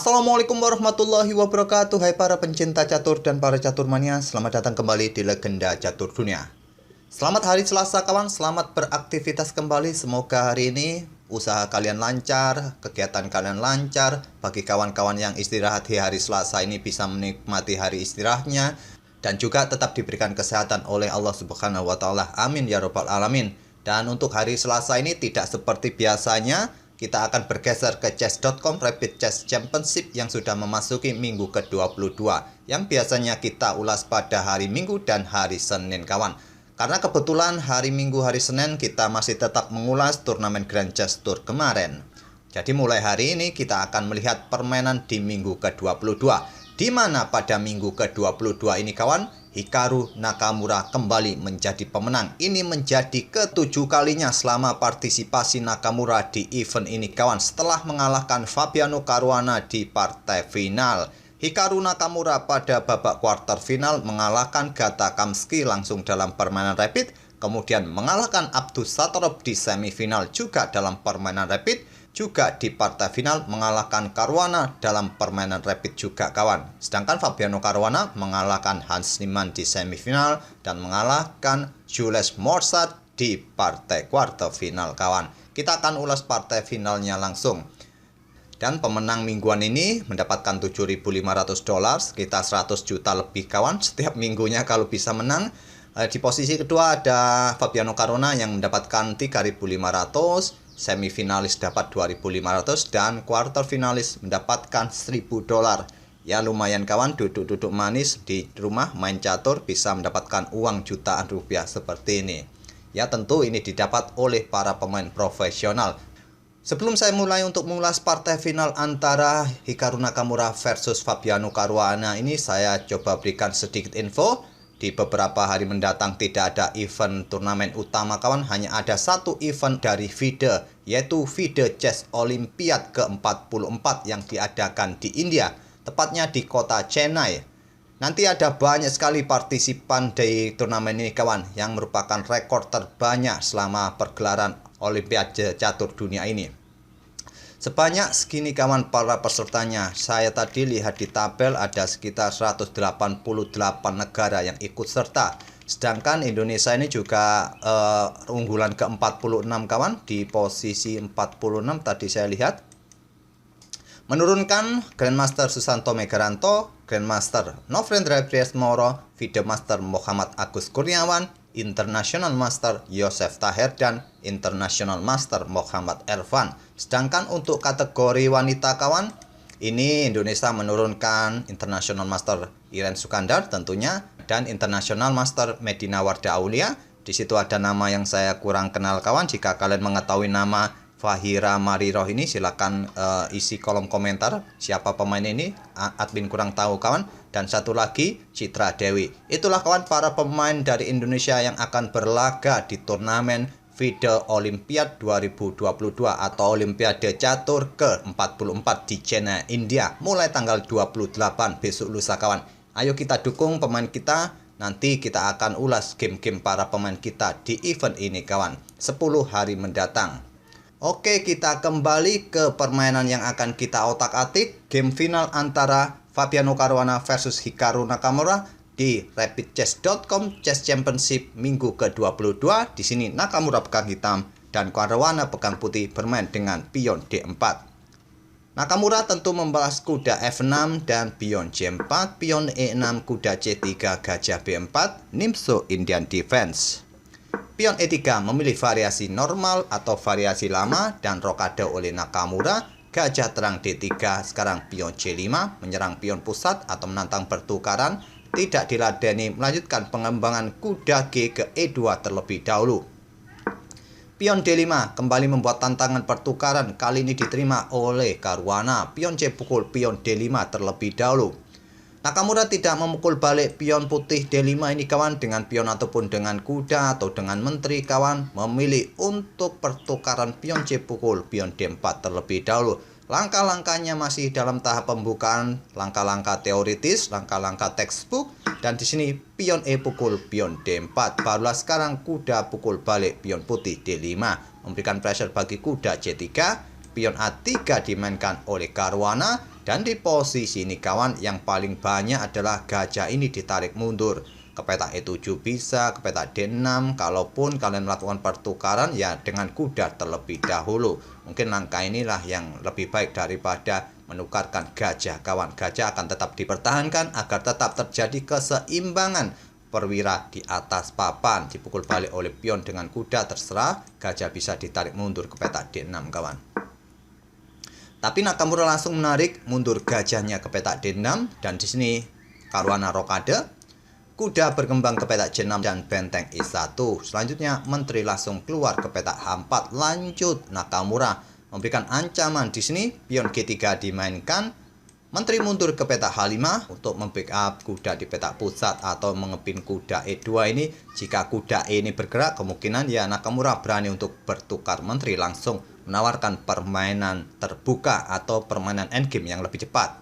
Assalamualaikum warahmatullahi wabarakatuh. Hai para pencinta catur dan para caturmania, selamat datang kembali di Legenda Catur Dunia. Selamat hari Selasa kawan, selamat beraktivitas kembali. Semoga hari ini usaha kalian lancar, kegiatan kalian lancar. Bagi kawan-kawan yang istirahat di hari Selasa ini bisa menikmati hari istirahatnya, dan juga tetap diberikan kesehatan oleh Allah Subhanahu wa Ta'ala. Amin ya Rabbal Alamin. Dan untuk hari Selasa ini tidak seperti biasanya, kita akan bergeser ke chess.com Rapid Chess Championship yang sudah memasuki minggu ke-22, yang biasanya kita ulas pada hari Minggu dan hari Senin kawan. Karena kebetulan hari Minggu hari Senin kita masih tetap mengulas turnamen Grand Chess Tour kemarin. Jadi mulai hari ini kita akan melihat permainan di minggu ke-22, di mana pada minggu ke-22 ini kawan, Hikaru Nakamura kembali menjadi pemenang. Ini menjadi ke-7 kalinya selama partisipasi Nakamura di event ini kawan, setelah mengalahkan Fabiano Caruana di partai final. Hikaru Nakamura pada babak quarter final mengalahkan Gata Kamsky langsung dalam permainan rapid, kemudian mengalahkan Abdus Satorov di semifinal juga dalam permainan rapid, juga di partai final mengalahkan Caruana dalam permainan rapid juga kawan. Sedangkan Fabiano Caruana mengalahkan Hans Niemann di semifinal dan mengalahkan Jules Morsat di partai quarter final kawan. Kita akan ulas partai finalnya langsung. Dan pemenang mingguan ini mendapatkan $7.500, sekitar 100 juta lebih kawan setiap minggunya kalau bisa menang. Di posisi kedua ada Fabiano Caruana yang mendapatkan 3.500, semifinalis dapat 2.500, dan quarter finalis mendapatkan $1.000. Ya lumayan kawan, duduk-duduk manis di rumah main catur bisa mendapatkan uang jutaan rupiah seperti ini. Ya tentu ini didapat oleh para pemain profesional. Sebelum saya mulai untuk mengulas partai final antara Hikaru Nakamura versus Fabiano Caruana ini, saya coba berikan sedikit info. Di beberapa hari mendatang tidak ada event turnamen utama kawan, hanya ada satu event dari FIDE, yaitu FIDE Chess Olympiad ke-44 yang diadakan di India, tepatnya di kota Chennai. Nanti ada banyak sekali partisipan di turnamen ini kawan, yang merupakan rekor terbanyak selama pergelaran Olimpiade Catur Dunia ini. Sebanyak segini kawan para pesertanya. Saya tadi lihat di tabel ada sekitar 188 negara yang ikut serta. Sedangkan Indonesia ini juga unggulan ke-46 kawan, di posisi 46 tadi saya lihat. Menurunkan Grandmaster Susanto Megaranto, Grandmaster Novendra Priesmoro, FIDE Master Muhammad Agus Kurniawan, International Master Yosef Taher, dan International Master Muhammad Ervan. Sedangkan untuk kategori wanita kawan, ini Indonesia menurunkan International Master Iren Sukandar tentunya, dan International Master Medina Warda Aulia. Di situ ada nama yang saya kurang kenal kawan. Jika kalian mengetahui nama Fahira Mariroh ini, silakan isi kolom komentar siapa pemain ini, admin kurang tahu kawan. Dan satu lagi Citra Dewi. Itulah kawan para pemain dari Indonesia yang akan berlaga di turnamen FIDE Olympiad 2022 atau Olimpiade Catur ke-44 di Chennai, India, mulai tanggal 28 besok lusa kawan. Ayo kita dukung pemain kita. Nanti kita akan ulas game-game para pemain kita di event ini kawan, 10 hari mendatang. Oke, kita kembali ke permainan yang akan kita otak-atik. Game final antara Fabiano Caruana versus Hikaru Nakamura di rapidchess.com Chess Championship minggu ke-22. Di sini Nakamura pegang hitam dan Caruana pegang putih, bermain dengan pion D4. Nakamura tentu membalas kuda F6 dan pion J4, pion E6, kuda C3, gajah B4, Nimso Indian Defense. Pion E3 memilih variasi normal atau variasi lama dan rokade oleh Nakamura. Gajah terang D3, sekarang pion C5 menyerang pion pusat atau menantang pertukaran. Tidak diladeni, melanjutkan pengembangan kuda G ke E2 terlebih dahulu. Pion D5 kembali membuat tantangan pertukaran, kali ini diterima oleh Caruana. Pion C pukul pion D5 terlebih dahulu. Nakamura tidak memukul balik pion putih D5 ini kawan dengan pion ataupun dengan kuda atau dengan menteri kawan, memilih untuk pertukaran pion C pukul pion D4 terlebih dahulu. Langkah-langkahnya masih dalam tahap pembukaan, langkah-langkah teoritis, langkah-langkah textbook, dan di sini pion E pukul pion D4. Barulah sekarang kuda pukul balik pion putih D5, memberikan pressure bagi kuda C3. Pion A3 dimainkan oleh Caruana Dan di posisi ini kawan, yang paling banyak adalah gajah ini ditarik mundur ke peta E7 bisa, ke peta D6. Kalaupun kalian melakukan pertukaran ya dengan kuda terlebih dahulu. Mungkin langkah inilah yang lebih baik daripada menukarkan gajah kawan. Gajah akan tetap dipertahankan agar tetap terjadi keseimbangan perwira di atas papan. Dipukul balik oleh pion dengan kuda terserah, gajah bisa ditarik mundur ke peta D6 kawan. Tapi Nakamura langsung menarik mundur gajahnya ke peta D6 dan di sini Caruana rokade. Kuda berkembang ke peta C6 dan benteng E1. Selanjutnya menteri langsung keluar ke peta H4. Lanjut Nakamura memberikan ancaman di sini, pion G3 dimainkan. Menteri mundur ke peta H5 untuk membackup kuda di peta pusat atau mengepin kuda E2 ini. Jika kuda E ini bergerak, kemungkinan ya Nakamura berani untuk bertukar menteri, langsung menawarkan permainan terbuka atau permainan endgame yang lebih cepat.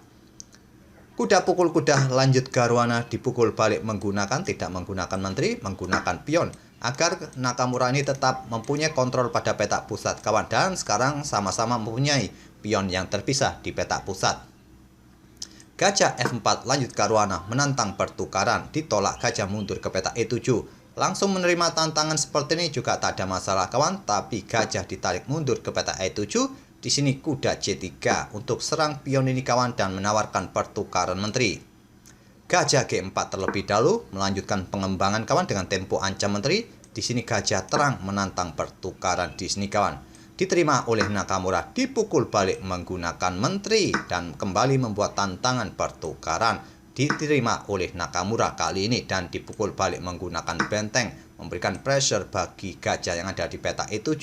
Kuda pukul kuda, lanjut Caruana dipukul balik menggunakan, tidak menggunakan menteri, menggunakan pion agar Nakamura ini tetap mempunyai kontrol pada peta pusat kawan. Dan sekarang sama-sama mempunyai pion yang terpisah di peta pusat. Gajah F4, lanjut Caruana menantang pertukaran, ditolak gajah mundur ke peta E7. Langsung menerima tantangan seperti ini juga tak ada masalah kawan, tapi gajah ditarik mundur ke peta E7. Di sini kuda C3 untuk serang pion ini kawan dan menawarkan pertukaran menteri. Gajah G4 terlebih dahulu melanjutkan pengembangan kawan dengan tempo ancam menteri. Di sini gajah terang menantang pertukaran di sini kawan. Diterima oleh Nakamura, dipukul balik menggunakan menteri dan kembali membuat tantangan pertukaran. Diterima oleh Nakamura kali ini dan dipukul balik menggunakan benteng, memberikan pressure bagi gajah yang ada di peta E7.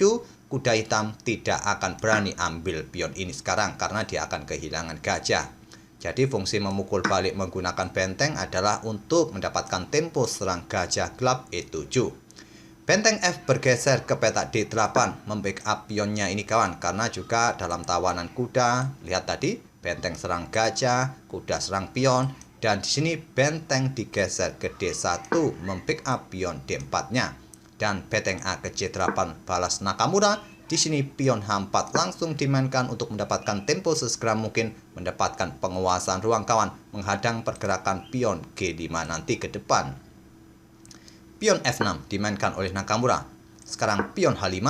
Kuda hitam tidak akan berani ambil pion ini sekarang karena dia akan kehilangan gajah. Jadi fungsi memukul balik menggunakan benteng adalah untuk mendapatkan tempo serang gajah gelap E7. Benteng F bergeser ke peta D8, membackup pionnya ini kawan, karena juga dalam tawanan kuda, lihat tadi benteng serang gajah, kuda serang pion. Dan di sini benteng digeser ke D1 membackup pion D4-nya. Dan benteng A ke C8 balas Nakamura. Di sini pion H4 langsung dimainkan untuk mendapatkan tempo sesegera mungkin, mendapatkan penguasaan ruang kawan, menghadang pergerakan pion G5 nanti ke depan. Pion F6 dimainkan oleh Nakamura. Sekarang pion H5.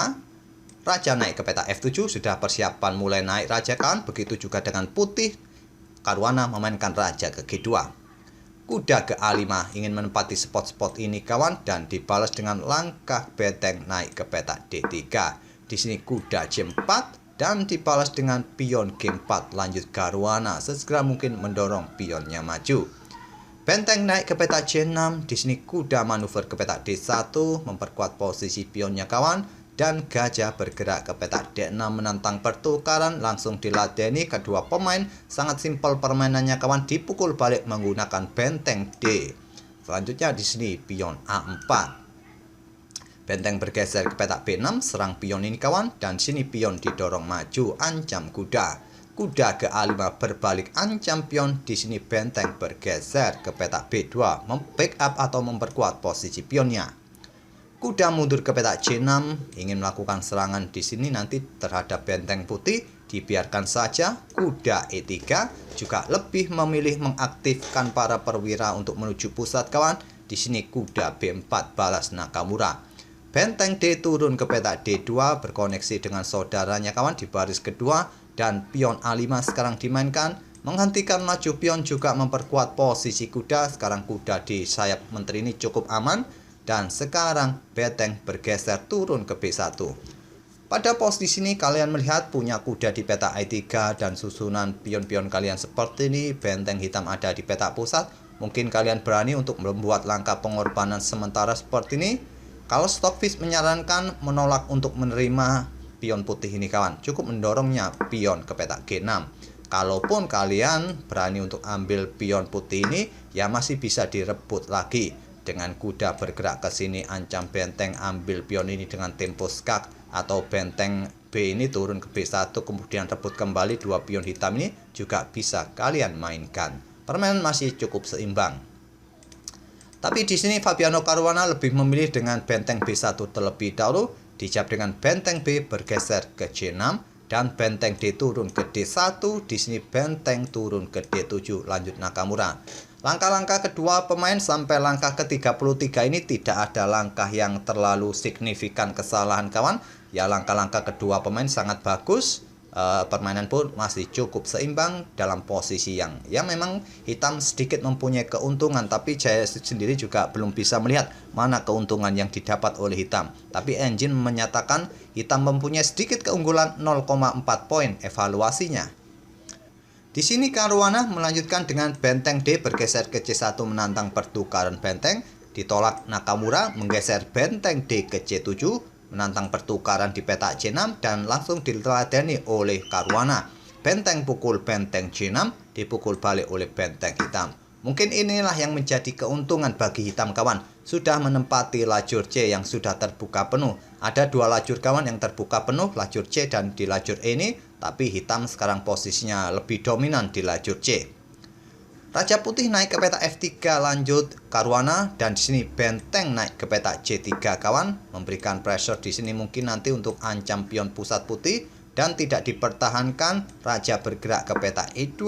Raja naik ke peta F7, sudah persiapan mulai naik raja kawan. Begitu juga dengan putih. Caruana memainkan raja ke G2. Kuda ke A5 ingin menempati spot-spot ini kawan dan dibalas dengan langkah benteng naik ke peta D3. Di sini kuda C4 dan dibalas dengan pion G4. Lanjut Caruana sesegera mungkin mendorong pionnya maju. Benteng naik ke peta C6. Di sini kuda manuver ke peta D1 memperkuat posisi pionnya kawan. Dan gajah bergerak ke peta D6 menantang pertukaran, langsung diladeni kedua pemain. Sangat simpel permainannya kawan, dipukul balik menggunakan benteng D. Selanjutnya di sini pion A4. Benteng bergeser ke peta B6, serang pion ini kawan, dan sini pion didorong maju, ancam kuda. Kuda ke A5 berbalik, ancam pion. Di sini benteng bergeser ke peta B2, membackup atau memperkuat posisi pionnya. Kuda mundur ke peta C6, ingin melakukan serangan di sini nanti terhadap benteng putih, dibiarkan saja. Kuda E3 juga lebih memilih mengaktifkan para perwira untuk menuju pusat kawan. Di sini kuda B4 balas Nakamura. Benteng D turun ke peta D2 berkoneksi dengan saudaranya kawan di baris kedua dan pion A5 sekarang dimainkan. Menghentikan maju pion juga memperkuat posisi kuda. Sekarang kuda di sayap menteri ini cukup aman. Dan sekarang benteng bergeser turun ke B1. Pada posisi ini kalian melihat punya kuda di peta E3 dan susunan pion-pion kalian seperti ini. Benteng hitam ada di peta pusat. Mungkin kalian berani untuk membuat langkah pengorbanan sementara seperti ini. Kalau Stockfish menyarankan menolak untuk menerima pion putih ini kawan, cukup mendorongnya pion ke peta G6. Kalaupun kalian berani untuk ambil pion putih ini, ya masih bisa direbut lagi. Dengan kuda bergerak ke sini, ancam benteng ambil pion ini dengan tempo skak, atau benteng B ini turun ke B1 kemudian rebut kembali dua pion hitam ini juga bisa kalian mainkan. Permainan masih cukup seimbang. Tapi di sini Fabiano Caruana lebih memilih dengan benteng B1 terlebih dahulu, dijawab dengan benteng B bergeser ke C6 dan benteng D turun ke D1. Di sini benteng turun ke D7. Lanjut Nakamura. Langkah-langkah kedua pemain sampai langkah ke-33 ini tidak ada langkah yang terlalu signifikan kesalahan kawan. Ya, langkah-langkah kedua pemain sangat bagus. Permainan pun masih cukup seimbang dalam posisi yang memang hitam sedikit mempunyai keuntungan, tapi saya sendiri juga belum bisa melihat mana keuntungan yang didapat oleh hitam. Tapi engine menyatakan hitam mempunyai sedikit keunggulan 0,4 poin evaluasinya. Di sini Caruana melanjutkan dengan benteng D bergeser ke C1 menantang pertukaran benteng. Ditolak Nakamura menggeser benteng D ke C7 menantang pertukaran di peta C6 dan langsung diteladani oleh Caruana. Benteng pukul benteng C6 dipukul balik oleh benteng hitam. Mungkin inilah yang menjadi keuntungan bagi hitam kawan. Sudah menempati lajur C yang sudah terbuka penuh. Ada dua lajur kawan yang terbuka penuh, lajur C dan di lajur E ini. Tapi hitam sekarang posisinya lebih dominan di lajur C. Raja Putih naik ke peta F3 lanjut Caruana dan di sini benteng naik ke peta C3 kawan, memberikan pressure di sini mungkin nanti untuk ancam pion pusat putih dan tidak dipertahankan. Raja bergerak ke peta E2,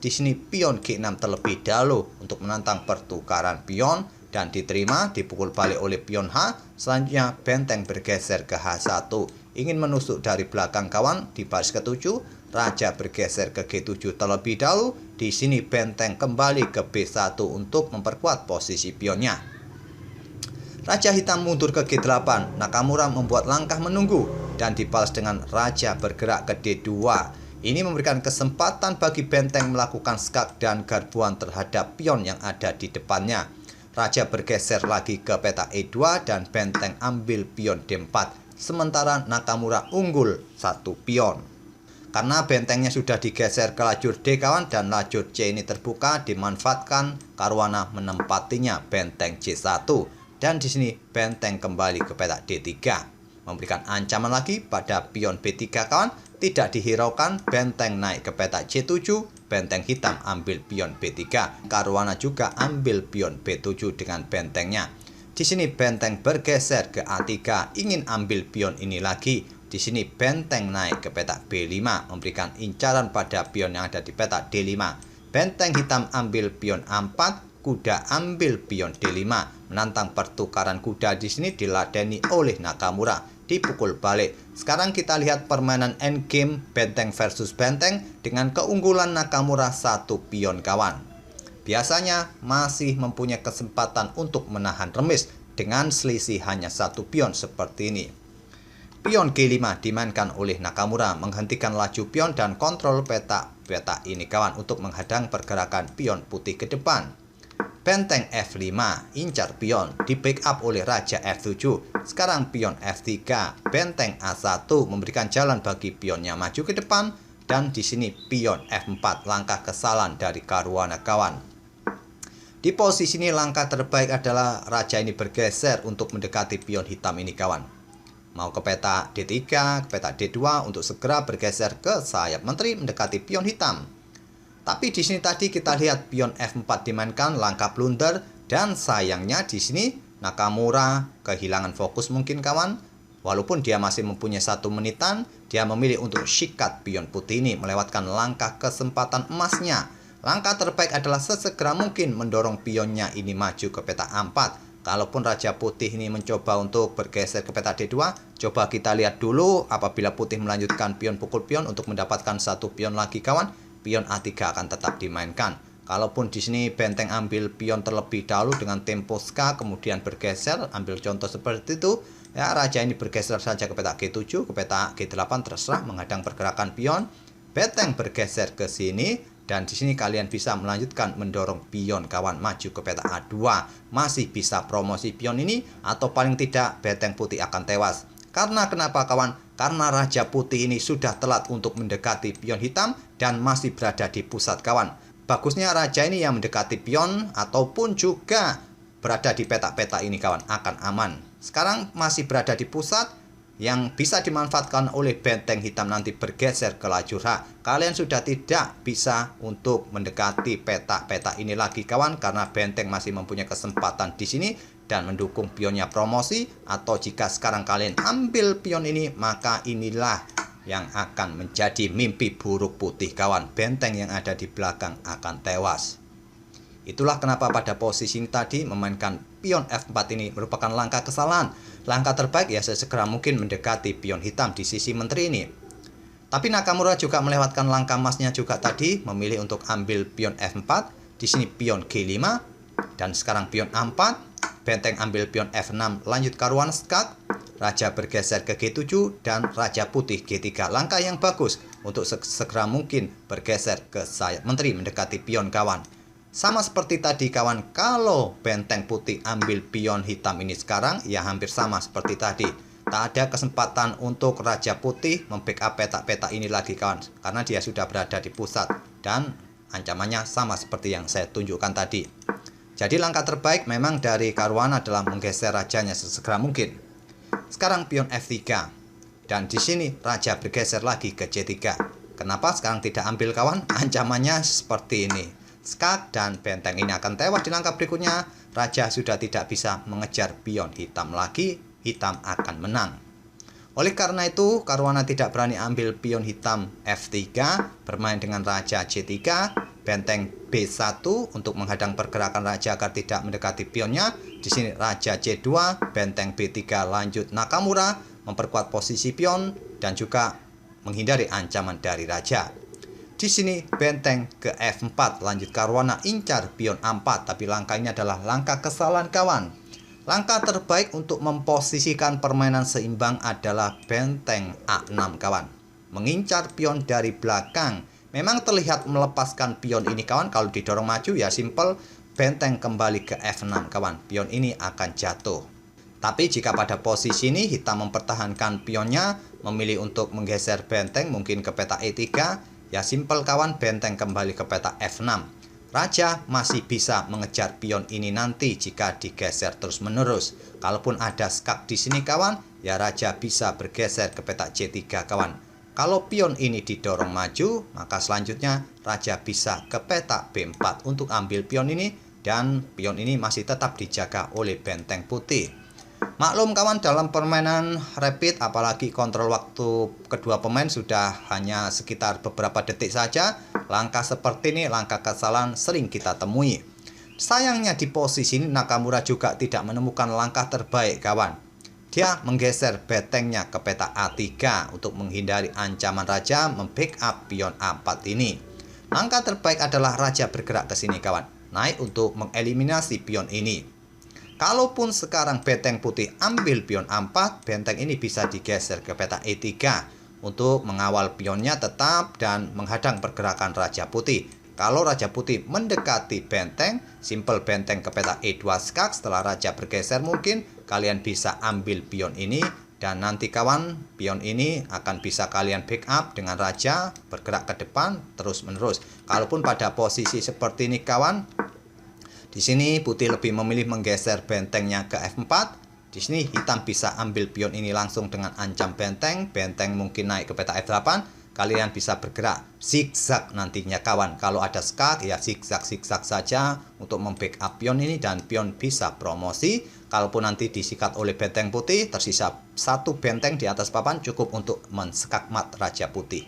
di sini pion G6 terlebih dahulu untuk menantang pertukaran pion dan diterima, dipukul balik oleh pion H. Selanjutnya benteng bergeser ke H1, ingin menusuk dari belakang kawan di baris ke-7. Raja bergeser ke G7 terlebih dahulu. Di sini benteng kembali ke B1 untuk memperkuat posisi pionnya. Raja hitam mundur ke G8. Nakamura membuat langkah menunggu dan dibalas dengan raja bergerak ke D2. Ini memberikan kesempatan bagi benteng melakukan skak dan garbuan terhadap pion yang ada di depannya. Raja bergeser lagi ke peta E2 dan benteng ambil pion D4. Sementara Nakamura unggul satu pion. Karena bentengnya sudah digeser ke lajur D kawan dan lajur C ini terbuka, dimanfaatkan Caruana menempatinya benteng C1 dan di sini benteng kembali ke peta D3, memberikan ancaman lagi pada pion B3 kawan. Tidak dihiraukan, benteng naik ke peta C7, benteng hitam ambil pion B3. Caruana juga ambil pion B7 dengan bentengnya. Di sini benteng bergeser ke A3, ingin ambil pion ini lagi. Di sini benteng naik ke peta B5, memberikan incaran pada pion yang ada di peta D5. Benteng hitam ambil pion A4, kuda ambil pion D5, menantang pertukaran kuda. Di sini diladeni oleh Nakamura, dipukul balik. Sekarang kita lihat permainan endgame benteng versus benteng dengan keunggulan Nakamura satu pion kawan. Biasanya masih mempunyai kesempatan untuk menahan remis dengan selisih hanya satu pion seperti ini. Pion G5 dimainkan oleh Nakamura, menghentikan laju pion dan kontrol peta ini kawan untuk menghadang pergerakan pion putih ke depan. Benteng F5 incar pion, di backup oleh Raja F7. Sekarang pion F3, benteng A1 memberikan jalan bagi pionnya maju ke depan dan di sini pion F4, langkah kesalahan dari Caruana kawan. Di posisi ini langkah terbaik adalah raja ini bergeser untuk mendekati pion hitam ini kawan. Mau ke peta D3, ke peta D2 untuk segera bergeser ke sayap menteri mendekati pion hitam. Tapi di sini tadi kita lihat pion F4 dimainkan, langkah blunder dan sayangnya di sini Nakamura kehilangan fokus mungkin kawan. Walaupun dia masih mempunyai 1 menitan, dia memilih untuk sikat pion putih ini melewatkan langkah kesempatan emasnya. Langkah terbaik adalah sesegera mungkin mendorong pionnya ini maju ke peta A4. Kalaupun Raja Putih ini mencoba untuk bergeser ke peta D2, coba kita lihat dulu apabila Putih melanjutkan pion pukul pion untuk mendapatkan 1 pion lagi kawan, pion A3 akan tetap dimainkan. Kalaupun di sini benteng ambil pion terlebih dahulu dengan tempo ska kemudian bergeser, ambil contoh seperti itu, ya raja ini bergeser saja ke peta G7, ke peta G8 terserah menghadang pergerakan pion. Benteng bergeser ke sini. Dan di sini kalian bisa melanjutkan mendorong pion kawan maju ke peta A2. Masih bisa promosi pion ini atau paling tidak benteng putih akan tewas. Karena kenapa kawan? Karena Raja Putih ini sudah telat untuk mendekati pion hitam dan masih berada di pusat kawan. Bagusnya raja ini yang mendekati pion ataupun juga berada di peta-peta ini kawan akan aman. Sekarang masih berada di pusat, yang bisa dimanfaatkan oleh benteng hitam nanti bergeser ke lajur H. Kalian sudah tidak bisa untuk mendekati peta-peta ini lagi kawan, karena benteng masih mempunyai kesempatan di sini dan mendukung pionnya promosi. Atau jika sekarang kalian ambil pion ini, maka inilah yang akan menjadi mimpi buruk putih kawan. Benteng yang ada di belakang akan tewas. Itulah kenapa pada posisi ini tadi memainkan pion F4 ini merupakan langkah kesalahan. Langkah terbaik ya sesegera mungkin mendekati pion hitam di sisi menteri ini. Tapi Nakamura juga melewatkan langkah emasnya juga tadi, memilih untuk ambil pion F4, di sini pion G5 dan sekarang pion A4, benteng ambil pion F6, lanjut karuan skak, raja bergeser ke G7 dan raja putih G3. Langkah yang bagus untuk segera mungkin bergeser ke sayap menteri mendekati pion kawan. Sama seperti tadi kawan, kalau benteng putih ambil pion hitam ini sekarang, ya hampir sama seperti tadi. Tak ada kesempatan untuk raja putih membackup peta-peta ini lagi kawan, karena dia sudah berada di pusat dan ancamannya sama seperti yang saya tunjukkan tadi. Jadi langkah terbaik memang dari Caruana adalah menggeser rajanya sesegera mungkin. Sekarang pion F3 dan di sini raja bergeser lagi ke C3. Kenapa sekarang tidak ambil kawan? Ancamannya seperti ini. Skak dan benteng ini akan tewas di langkah berikutnya. Raja sudah tidak bisa mengejar pion hitam lagi, hitam akan menang. Oleh karena itu, Caruana tidak berani ambil pion hitam F3, bermain dengan raja C3, benteng B1 untuk menghadang pergerakan raja agar tidak mendekati pionnya. Di sini raja C2, benteng B3 lanjut Nakamura, memperkuat posisi pion dan juga menghindari ancaman dari raja. Di sini benteng ke F4, lanjut Caruana incar pion A4, tapi langkah ini adalah langkah kesalahan kawan. Langkah terbaik untuk memposisikan permainan seimbang adalah benteng A6 kawan. Mengincar pion dari belakang. Memang terlihat melepaskan pion ini kawan, kalau didorong maju ya simple, benteng kembali ke F6 kawan. Pion ini akan jatuh. Tapi jika pada posisi ini hitam mempertahankan pionnya, memilih untuk menggeser benteng mungkin ke peta E3, ya simple kawan, benteng kembali ke peta F6. Raja masih bisa mengejar pion ini nanti jika digeser terus-menerus. Kalaupun ada skak di sini kawan, ya raja bisa bergeser ke peta C3 kawan. Kalau pion ini didorong maju, maka selanjutnya raja bisa ke peta B4 untuk ambil pion ini dan pion ini masih tetap dijaga oleh benteng putih. Maklum kawan, dalam permainan rapid apalagi kontrol waktu kedua pemain sudah hanya sekitar beberapa detik saja. Langkah seperti ini, langkah kesalahan sering kita temui. Sayangnya di posisi ini Nakamura juga tidak menemukan langkah terbaik kawan. Dia menggeser bentengnya ke peta A3 untuk menghindari ancaman raja membackup pion A4 ini. Langkah terbaik adalah raja bergerak ke sini kawan, naik untuk mengeliminasi pion ini. Kalaupun sekarang benteng putih ambil pion A4, benteng ini bisa digeser ke peta E3 untuk mengawal pionnya tetap dan menghadang pergerakan raja putih. Kalau raja putih mendekati benteng, simple benteng ke peta E2 skak. Setelah raja bergeser mungkin kalian bisa ambil pion ini dan nanti kawan, pion ini akan bisa kalian backup dengan raja bergerak ke depan terus menerus. Kalaupun pada posisi seperti ini kawan, di sini putih lebih memilih menggeser bentengnya ke F4. Di sini hitam bisa ambil pion ini langsung dengan ancam benteng. Benteng mungkin naik ke peta F8. Kalian bisa bergerak zigzag nantinya kawan. Kalau ada skak ya zigzag-zigzag saja untuk membackup pion ini dan pion bisa promosi. Kalaupun nanti disikat oleh benteng putih, tersisa satu benteng di atas papan cukup untuk menskakmat raja putih.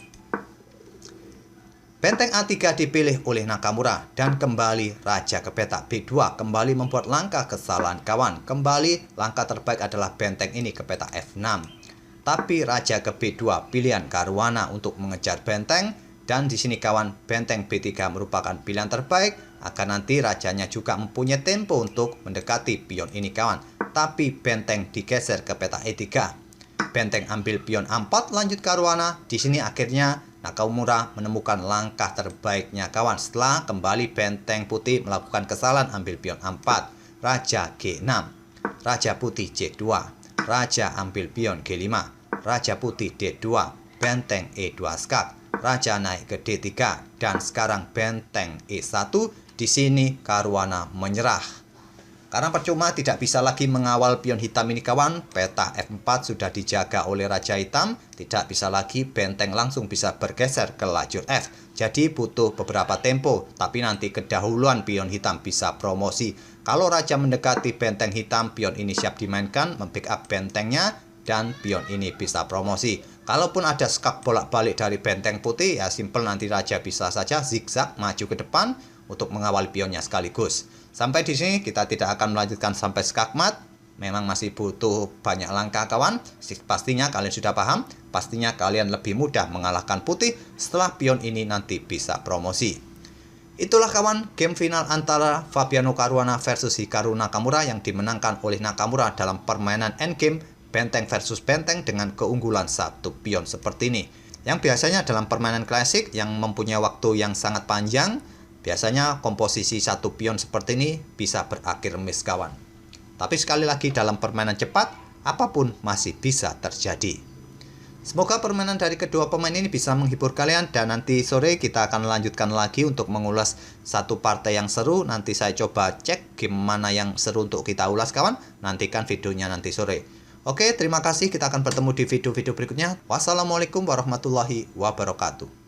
Benteng A3 dipilih oleh Nakamura dan kembali raja ke peta B2, kembali membuat langkah kesalahan kawan. Kembali langkah terbaik adalah benteng ini ke peta F6. Tapi raja ke B2 pilihan Caruana untuk mengejar benteng dan di sini kawan, benteng B3 merupakan pilihan terbaik agar nanti rajanya juga mempunyai tempo untuk mendekati pion ini kawan. Tapi benteng digeser ke peta E3. Benteng ambil pion A4 lanjut Caruana. Di sini akhirnya Nakamura menemukan langkah terbaiknya kawan. Setelah kembali benteng putih melakukan kesalahan ambil pion A4. Raja G6. Raja putih C2. Raja ambil pion G5. Raja putih D2. Benteng E2 skak. Raja naik ke D3 dan sekarang benteng E1. Di sini Caruana menyerah. Karena percuma tidak bisa lagi mengawal pion hitam ini kawan, peta F4 sudah dijaga oleh raja hitam, tidak bisa lagi benteng langsung bisa bergeser ke lajur F. Jadi butuh beberapa tempo, tapi nanti kedahuluan pion hitam bisa promosi. Kalau raja mendekati benteng hitam, pion ini siap dimainkan, membackup bentengnya, dan pion ini bisa promosi. Kalaupun ada skak bolak-balik dari benteng putih, ya simpel nanti raja bisa saja zigzag maju ke depan untuk mengawal pionnya sekaligus. Sampai di sini kita tidak akan melanjutkan sampai skak mat. Memang masih butuh banyak langkah kawan. Pastinya kalian sudah paham. Pastinya kalian lebih mudah mengalahkan putih setelah pion ini nanti bisa promosi. Itulah kawan game final antara Fabiano Caruana versus Hikaru Nakamura yang dimenangkan oleh Nakamura dalam permainan endgame benteng versus benteng dengan keunggulan satu pion seperti ini. Yang biasanya dalam permainan klasik yang mempunyai waktu yang sangat panjang, biasanya komposisi satu pion seperti ini bisa berakhir miss kawan. Tapi sekali lagi dalam permainan cepat, apapun masih bisa terjadi. Semoga permainan dari kedua pemain ini bisa menghibur kalian dan nanti sore kita akan lanjutkan lagi untuk mengulas satu partai yang seru. Nanti saya coba cek game mana yang seru untuk kita ulas kawan. Nantikan videonya nanti sore. Oke, terima kasih. Kita akan bertemu di video-video berikutnya. Wassalamualaikum warahmatullahi wabarakatuh.